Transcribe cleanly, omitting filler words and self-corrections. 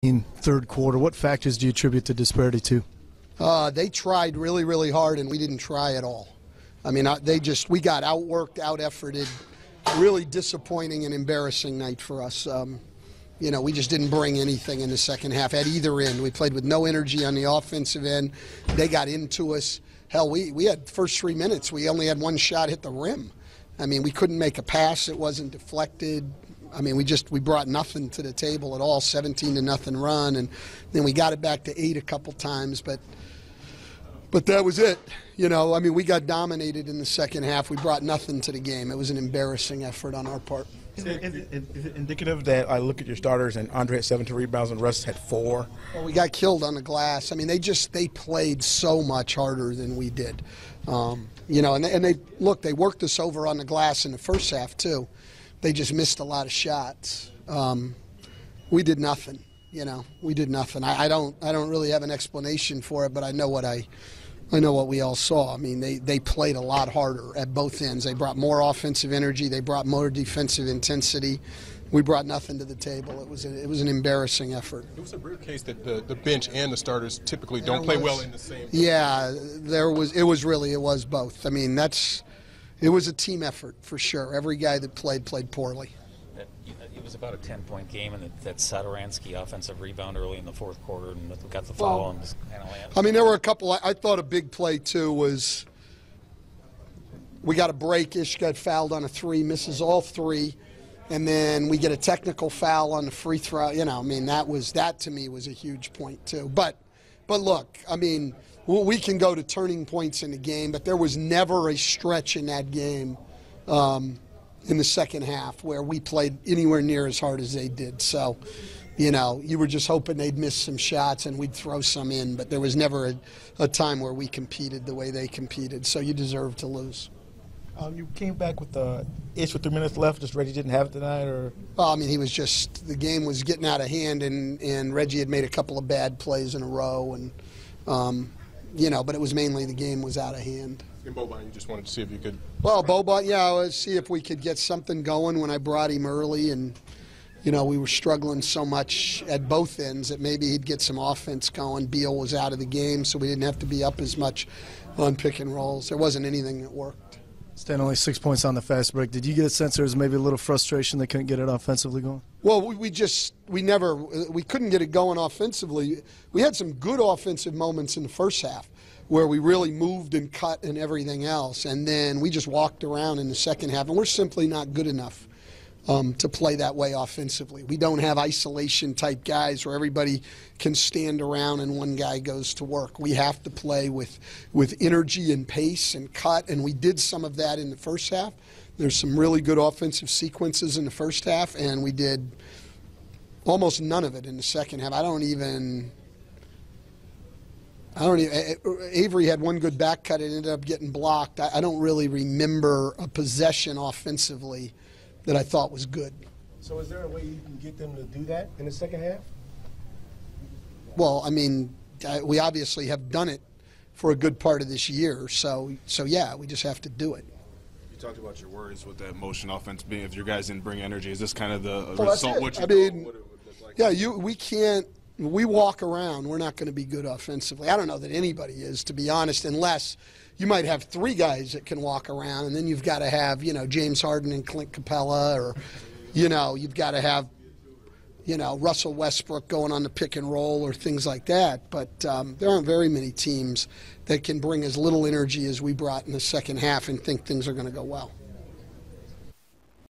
in third quarter. What factors do you attribute the disparity to? They tried really, really hard, and we didn't try at all. I mean, we got outworked, out-efforted. Really disappointing and embarrassing night for us. We just didn't bring anything in the second half at either end. We played with no energy on the offensive end. They got into us. Hell, we had first 3 minutes, we only had one shot hit the rim. I mean, we couldn't make a pass. It wasn't deflected. I mean, we brought nothing to the table at all, 17-0 run, and then we got it back to 8 a couple times, but that was it. I mean, we got dominated in the second half. We brought nothing to the game. It was an embarrassing effort on our part. Is it indicative that I look at your starters and Andre had 17 rebounds and Russ had 4? Well, we got killed on the glass. I mean, they played so much harder than we did. And they worked us over on the glass in the first half too. They just missed a lot of shots. We did nothing. We did nothing. I don't really have an explanation for it, but I know what we all saw. I mean, they played a lot harder at both ends. They brought more offensive energy. They brought more defensive intensity. We brought nothing to the table. It was an embarrassing effort. It was a rare case that the bench and the starters typically don't play well in the same. Yeah, it was both. I mean, it was a team effort for sure. Every guy that played poorly. It was about a 10-point game, and that Satoransky offensive rebound early in the fourth quarter, and got the foul. And just kind of I mean, there were a couple. I thought a big play too was we got a break. Ish got fouled on a 3, misses all 3, and then we get a technical foul on the free throw. I mean, that to me was a huge point too. But look, I mean, we can go to turning points in the game, but there was never a stretch in that game. In the second half where we played anywhere near as hard as they did. So, you were just hoping they'd miss some shots and we'd throw some in, but there was never a time where we competed the way they competed. So you deserve to lose. You came back with the Ish with 3 minutes left, just Reggie didn't have it tonight? Or? Well, I mean, the game was getting out of hand, and Reggie had made a couple of bad plays in a row, and, but it was mainly the game was out of hand. In Boban, you just wanted to see if you could. Well, Boban, let's see if we could get something going when I brought him early, and we were struggling so much at both ends that maybe he'd get some offense going. Beal was out of the game, so we didn't have to be up as much on pick and rolls. There wasn't anything that worked. Stan, only 6 points on the fast break. Did you get a sense there was maybe a little frustration they couldn't get it offensively going? Well, we couldn't get it going offensively. We had some good offensive moments in the first half where we really moved and cut and everything else, and then we just walked around in the second half, and we're simply not good enough to play that way offensively. We don't have isolation-type guys where everybody can stand around and one guy goes to work. We have to play with energy and pace and cut, and we did some of that in the first half. There's some really good offensive sequences in the first half, and we did almost none of it in the second half. Avery had one good back cut. It ended up getting blocked. I don't really remember a possession offensively that I thought was good. So is there a way you can get them to do that in the second half? Well, I mean, we obviously have done it for a good part of this year. So yeah, we just have to do it. You talked about your worries with that motion offense being if your guys didn't bring energy. Is this kind of the well, result? What it would look like? Yeah, we can't. We walk around, we're not going to be good offensively. I don't know that anybody is, to be honest, unless you might have 3 guys that can walk around, and then you've got to have, James Harden and Clint Capella, or, you've got to have, Russell Westbrook going on the pick and roll or things like that. But there aren't very many teams that can bring as little energy as we brought in the second half and think things are going to go well.